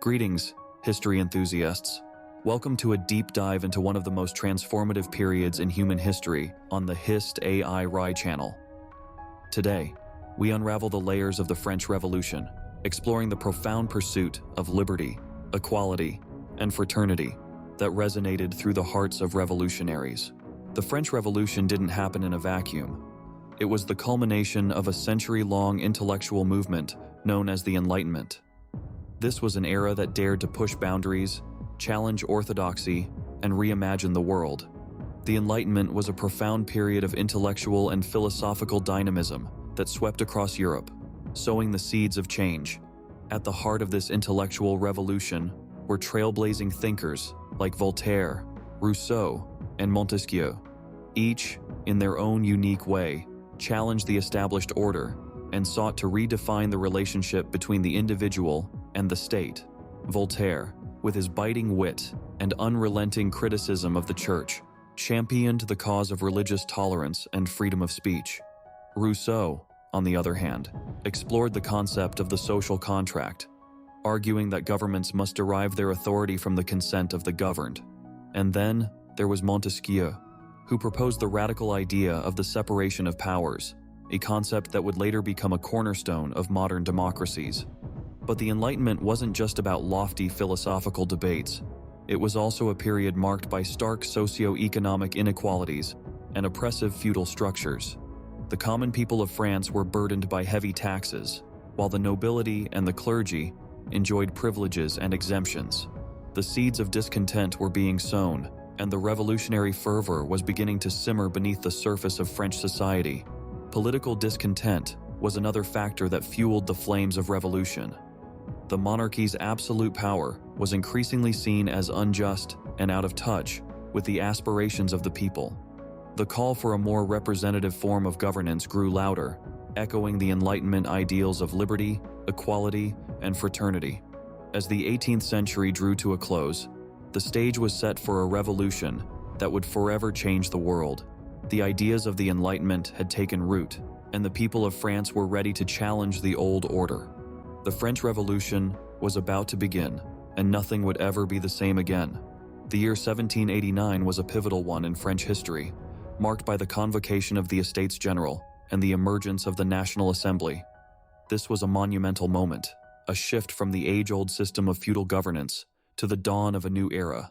Greetings, history enthusiasts. Welcome to a deep dive into one of the most transformative periods in human history on the HIST-A.I channel. Today, we unravel the layers of the French Revolution, exploring the profound pursuit of liberty, equality, and fraternity that resonated through the hearts of revolutionaries. The French Revolution didn't happen in a vacuum. It was the culmination of a century-long intellectual movement known as the Enlightenment. This was an era that dared to push boundaries, challenge orthodoxy, and reimagine the world. The Enlightenment was a profound period of intellectual and philosophical dynamism that swept across Europe, sowing the seeds of change. At the heart of this intellectual revolution were trailblazing thinkers like Voltaire, Rousseau, and Montesquieu. Each, in their own unique way, challenged the established order and sought to redefine the relationship between the individual and the state. Voltaire, with his biting wit and unrelenting criticism of the church, championed the cause of religious tolerance and freedom of speech. Rousseau, on the other hand, explored the concept of the social contract, arguing that governments must derive their authority from the consent of the governed. And then there was Montesquieu, who proposed the radical idea of the separation of powers, a concept that would later become a cornerstone of modern democracies. But the Enlightenment wasn't just about lofty philosophical debates. It was also a period marked by stark socio-economic inequalities and oppressive feudal structures. The common people of France were burdened by heavy taxes, while the nobility and the clergy enjoyed privileges and exemptions. The seeds of discontent were being sown, and the revolutionary fervor was beginning to simmer beneath the surface of French society. Political discontent was another factor that fueled the flames of revolution. The monarchy's absolute power was increasingly seen as unjust and out of touch with the aspirations of the people. The call for a more representative form of governance grew louder, echoing the Enlightenment ideals of liberty, equality, and fraternity. As the 18th century drew to a close, the stage was set for a revolution that would forever change the world. The ideas of the Enlightenment had taken root, and the people of France were ready to challenge the old order. The French Revolution was about to begin, and nothing would ever be the same again. The year 1789 was a pivotal one in French history, marked by the convocation of the Estates General and the emergence of the National Assembly. This was a monumental moment, a shift from the age-old system of feudal governance to the dawn of a new era,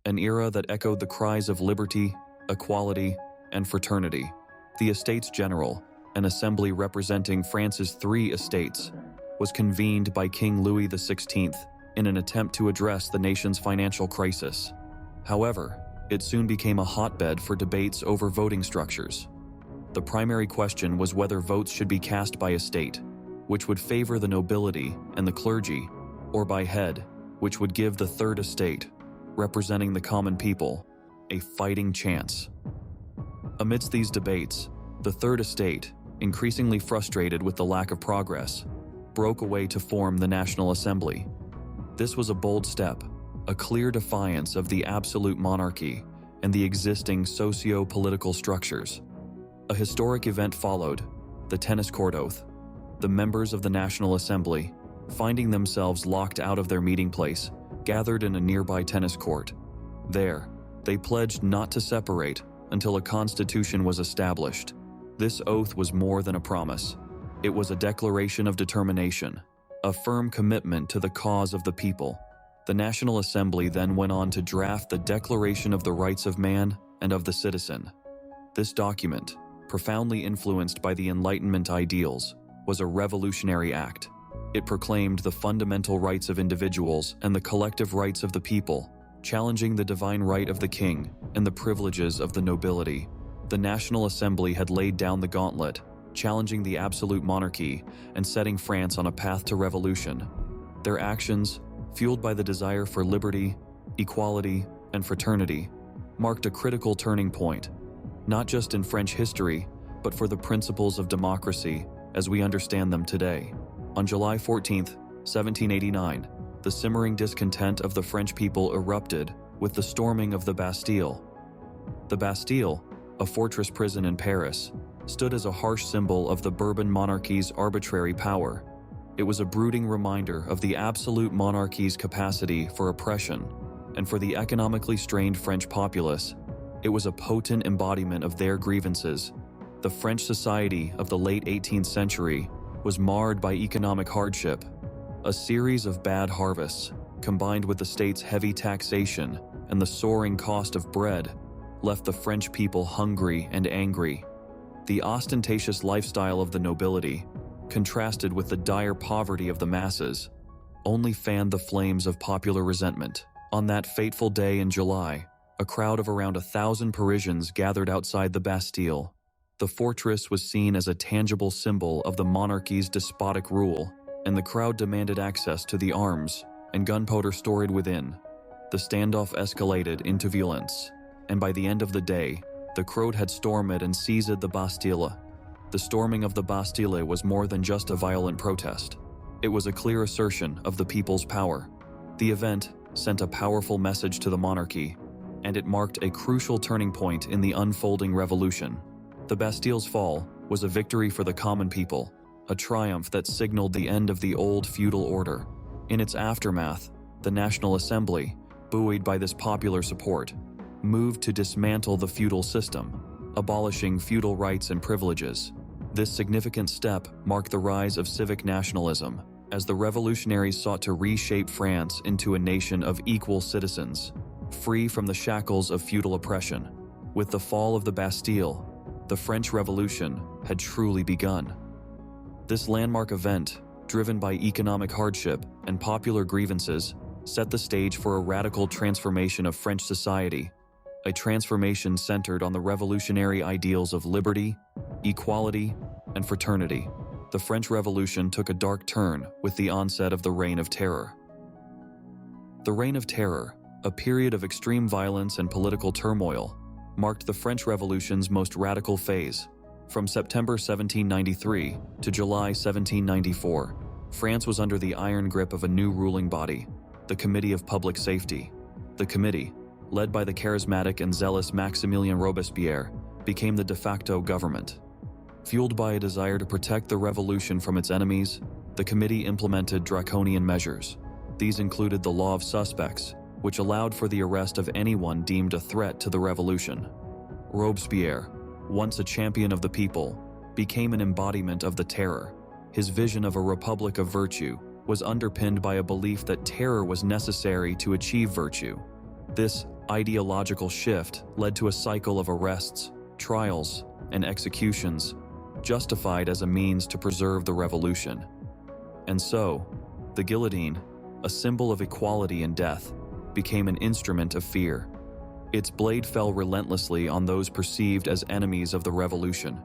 an era that echoed the cries of liberty, equality, and fraternity. The Estates General, an assembly representing France's three estates, was convened by King Louis XVI in an attempt to address the nation's financial crisis. However, it soon became a hotbed for debates over voting structures. The primary question was whether votes should be cast by estate, which would favor the nobility and the clergy, or by head, which would give the third estate, representing the common people, a fighting chance. Amidst these debates, the third estate, increasingly frustrated with the lack of progress, broke away to form the National Assembly. This was a bold step, a clear defiance of the absolute monarchy and the existing socio-political structures. A historic event followed, the tennis court oath. The members of the National Assembly, finding themselves locked out of their meeting place, gathered in a nearby tennis court. There, they pledged not to separate until a constitution was established. This oath was more than a promise. It was a declaration of determination, a firm commitment to the cause of the people. The National Assembly then went on to draft the Declaration of the Rights of Man and of the Citizen. This document, profoundly influenced by the Enlightenment ideals, was a revolutionary act. It proclaimed the fundamental rights of individuals and the collective rights of the people, challenging the divine right of the king and the privileges of the nobility. The National Assembly had laid down the gauntlet, challenging the absolute monarchy and setting France on a path to revolution. Their actions, fueled by the desire for liberty, equality, and fraternity, marked a critical turning point, not just in French history, but for the principles of democracy as we understand them today. On July 14, 1789, the simmering discontent of the French people erupted with the storming of the Bastille. The Bastille, a fortress prison in Paris, stood as a harsh symbol of the Bourbon monarchy's arbitrary power. It was a brooding reminder of the absolute monarchy's capacity for oppression, and for the economically strained French populace, it was a potent embodiment of their grievances. The French society of the late 18th century was marred by economic hardship. A series of bad harvests, combined with the state's heavy taxation and the soaring cost of bread, left the French people hungry and angry. The ostentatious lifestyle of the nobility, contrasted with the dire poverty of the masses, only fanned the flames of popular resentment. On that fateful day in July, a crowd of around 1,000 Parisians gathered outside the Bastille. The fortress was seen as a tangible symbol of the monarchy's despotic rule, and the crowd demanded access to the arms and gunpowder stored within. The standoff escalated into violence, and by the end of the day, the crowd had stormed and seized the Bastille. The storming of the Bastille was more than just a violent protest. It was a clear assertion of the people's power. The event sent a powerful message to the monarchy, and it marked a crucial turning point in the unfolding revolution. The Bastille's fall was a victory for the common people, a triumph that signaled the end of the old feudal order. In its aftermath, the National Assembly, buoyed by this popular support, moved to dismantle the feudal system, abolishing feudal rights and privileges. This significant step marked the rise of civic nationalism, as the revolutionaries sought to reshape France into a nation of equal citizens, free from the shackles of feudal oppression. With the fall of the Bastille, the French Revolution had truly begun. This landmark event, driven by economic hardship and popular grievances, set the stage for a radical transformation of French society, a transformation centered on the revolutionary ideals of liberty, equality, and fraternity. The French Revolution took a dark turn with the onset of the Reign of Terror. The Reign of Terror, a period of extreme violence and political turmoil, marked the French Revolution's most radical phase. From September 1793 to July 1794, France was under the iron grip of a new ruling body, the Committee of Public Safety. The committee, led by the charismatic and zealous Maximilien Robespierre, became the de facto government. Fueled by a desire to protect the revolution from its enemies, the committee implemented draconian measures. These included the law of suspects, which allowed for the arrest of anyone deemed a threat to the revolution. Robespierre, once a champion of the people, became an embodiment of the terror. His vision of a republic of virtue was underpinned by a belief that terror was necessary to achieve virtue. This ideological shift led to a cycle of arrests, trials, and executions, justified as a means to preserve the revolution. And so, the guillotine, a symbol of equality in death, became an instrument of fear. Its blade fell relentlessly on those perceived as enemies of the revolution.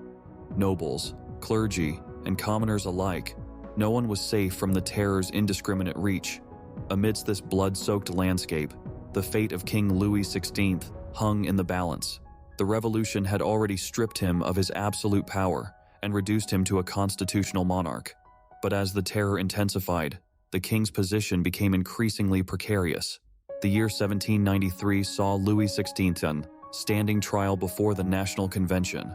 Nobles, clergy, and commoners alike, no one was safe from the terror's indiscriminate reach. Amidst this blood-soaked landscape, the fate of King Louis XVI hung in the balance. The revolution had already stripped him of his absolute power and reduced him to a constitutional monarch. But as the terror intensified, the king's position became increasingly precarious. The year 1793 saw Louis XVI standing trial before the National Convention.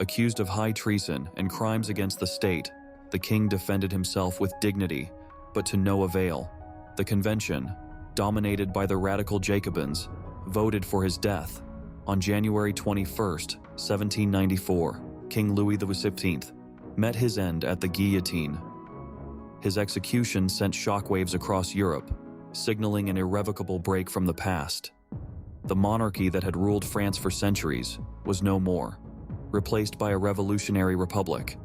Accused of high treason and crimes against the state, the king defended himself with dignity, but to no avail. The convention, dominated by the radical Jacobins, voted for his death. On January 21, 1794, King Louis XV met his end at the guillotine. His execution sent shockwaves across Europe, signaling an irrevocable break from the past. The monarchy that had ruled France for centuries was no more, replaced by a revolutionary republic.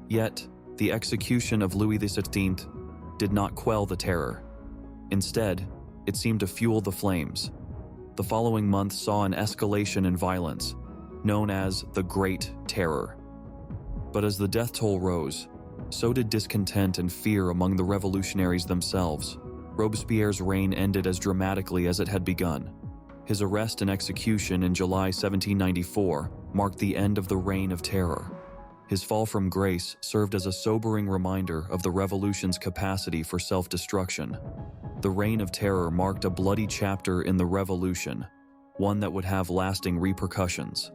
Yet, the execution of Louis XVI did not quell the terror. Instead, it seemed to fuel the flames. The following month saw an escalation in violence, known as the Great Terror. But as the death toll rose, so did discontent and fear among the revolutionaries themselves. Robespierre's reign ended as dramatically as it had begun. His arrest and execution in July 1794 marked the end of the Reign of Terror. His fall from grace served as a sobering reminder of the revolution's capacity for self-destruction. The Reign of Terror marked a bloody chapter in the revolution, one that would have lasting repercussions.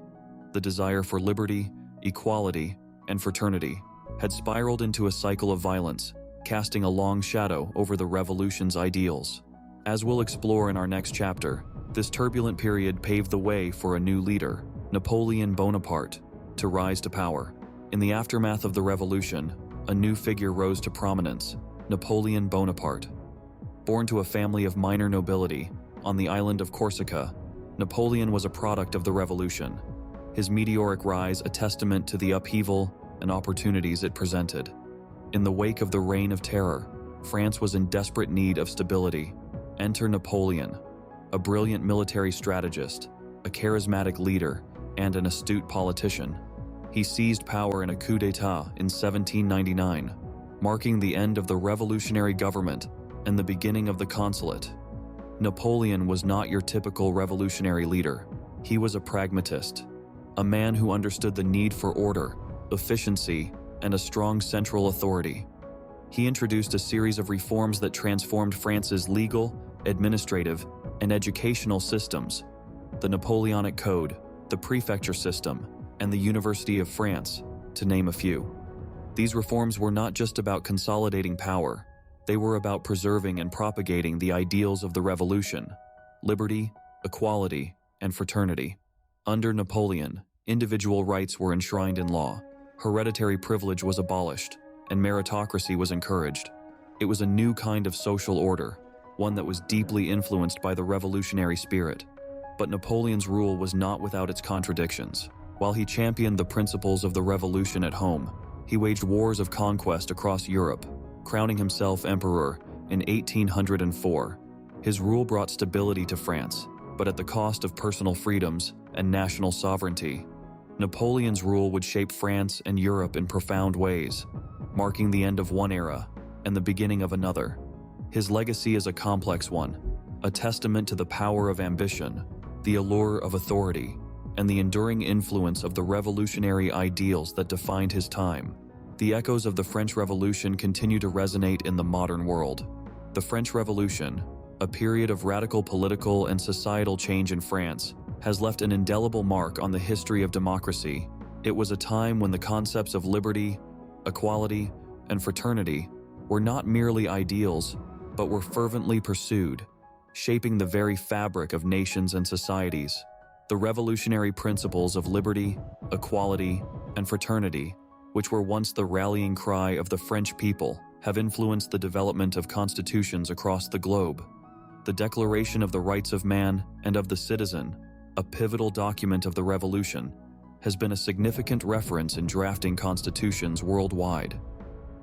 The desire for liberty, equality, and fraternity had spiraled into a cycle of violence, casting a long shadow over the revolution's ideals. As we'll explore in our next chapter, this turbulent period paved the way for a new leader, Napoleon Bonaparte, to rise to power. In the aftermath of the revolution, a new figure rose to prominence, Napoleon Bonaparte. Born to a family of minor nobility on the island of Corsica, Napoleon was a product of the revolution. His meteoric rise a testament to the upheaval and opportunities it presented. In the wake of the Reign of Terror, France was in desperate need of stability. Enter Napoleon, a brilliant military strategist, a charismatic leader, and an astute politician. He seized power in a coup d'état in 1799, marking the end of the revolutionary government and the beginning of the consulate. Napoleon was not your typical revolutionary leader. He was a pragmatist, a man who understood the need for order, efficiency, and a strong central authority. He introduced a series of reforms that transformed France's legal, administrative, and educational systems. The Napoleonic Code, the prefecture system, and the University of France, to name a few. These reforms were not just about consolidating power. They were about preserving and propagating the ideals of the revolution: liberty, equality, and fraternity. Under Napoleon, individual rights were enshrined in law, hereditary privilege was abolished, and meritocracy was encouraged. It was a new kind of social order, one that was deeply influenced by the revolutionary spirit. But Napoleon's rule was not without its contradictions. While he championed the principles of the revolution at home, he waged wars of conquest across Europe, crowning himself emperor in 1804. His rule brought stability to France, but at the cost of personal freedoms and national sovereignty. Napoleon's rule would shape France and Europe in profound ways, marking the end of one era and the beginning of another. His legacy is a complex one, a testament to the power of ambition, the allure of authority, and the enduring influence of the revolutionary ideals that defined his time. The echoes of the French Revolution continue to resonate in the modern world. The French Revolution, a period of radical political and societal change in France, has left an indelible mark on the history of democracy. It was a time when the concepts of liberty, equality, and fraternity were not merely ideals, but were fervently pursued, shaping the very fabric of nations and societies. The revolutionary principles of liberty, equality, and fraternity, which were once the rallying cry of the French people, have influenced the development of constitutions across the globe. The Declaration of the Rights of Man and of the Citizen, a pivotal document of the revolution, has been a significant reference in drafting constitutions worldwide.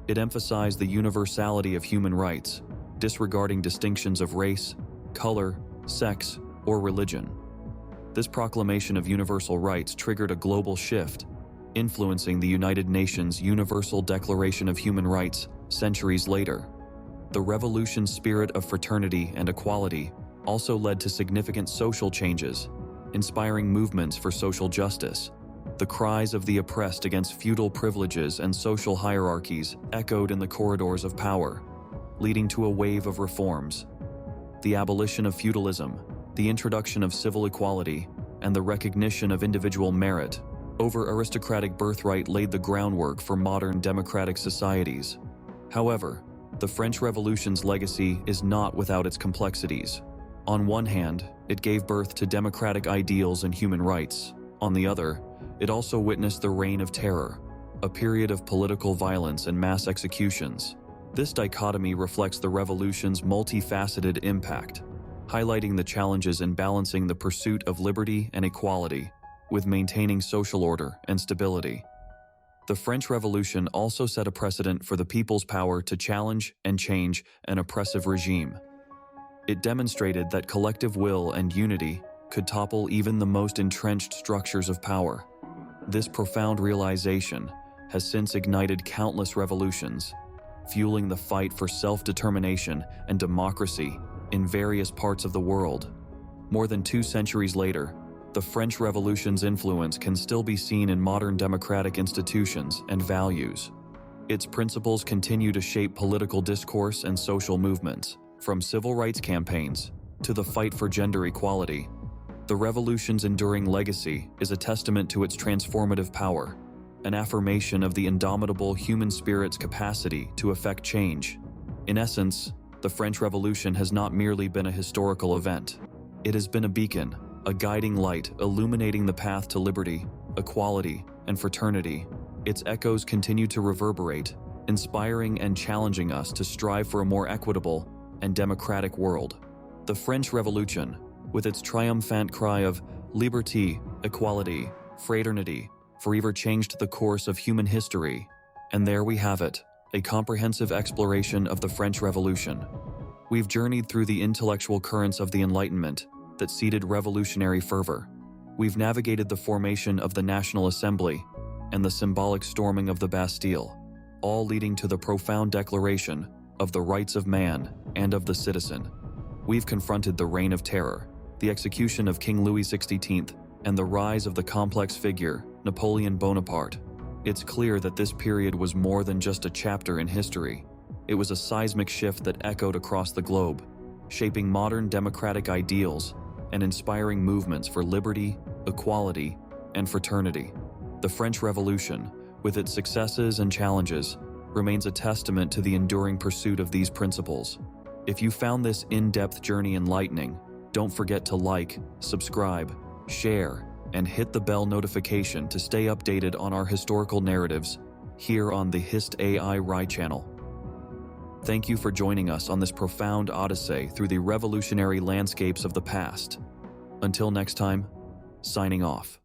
It emphasized the universality of human rights, disregarding distinctions of race, color, sex, or religion. This proclamation of universal rights triggered a global shift, influencing the United Nations Universal Declaration of Human Rights centuries later. The revolution's spirit of fraternity and equality also led to significant social changes, inspiring movements for social justice. The cries of the oppressed against feudal privileges and social hierarchies echoed in the corridors of power, leading to a wave of reforms. The abolition of feudalism, the introduction of civil equality, and the recognition of individual merit over aristocratic birthright laid the groundwork for modern democratic societies. However, the French Revolution's legacy is not without its complexities. On one hand, it gave birth to democratic ideals and human rights. On the other, it also witnessed the Reign of Terror, a period of political violence and mass executions. This dichotomy reflects the revolution's multifaceted impact, highlighting the challenges in balancing the pursuit of liberty and equality with maintaining social order and stability. The French Revolution also set a precedent for the people's power to challenge and change an oppressive regime. It demonstrated that collective will and unity could topple even the most entrenched structures of power. This profound realization has since ignited countless revolutions, fueling the fight for self-determination and democracy in various parts of the world. More than 2 centuries later, the French Revolution's influence can still be seen in modern democratic institutions and values. Its principles continue to shape political discourse and social movements, from civil rights campaigns to the fight for gender equality. The revolution's enduring legacy is a testament to its transformative power an affirmation of the indomitable human spirit's capacity to effect change. In essence, the French Revolution has not merely been a historical event. It has been a beacon, a guiding light illuminating the path to liberty, equality, and fraternity. Its echoes continue to reverberate, inspiring and challenging us to strive for a more equitable and democratic world. The French Revolution, with its triumphant cry of liberté, equality, fraternity, forever changed the course of human history. And there we have it, a comprehensive exploration of the French Revolution. We've journeyed through the intellectual currents of the Enlightenment that seeded revolutionary fervor. We've navigated the formation of the National Assembly and the symbolic storming of the Bastille, all leading to the profound declaration of the rights of man and of the citizen. We've confronted the Reign of Terror, the execution of King Louis XVI, and the rise of the complex figure, Napoleon Bonaparte. It's clear that this period was more than just a chapter in history. It was a seismic shift that echoed across the globe, shaping modern democratic ideals and inspiring movements for liberty, equality, and fraternity. The French Revolution, with its successes and challenges, remains a testament to the enduring pursuit of these principles. If you found this in-depth journey enlightening, don't forget to like, subscribe, share, and hit the bell notification to stay updated on our historical narratives here on the HIST-A.I RY channel. Thank you for joining us on this profound odyssey through the revolutionary landscapes of the past. Until next time, signing off.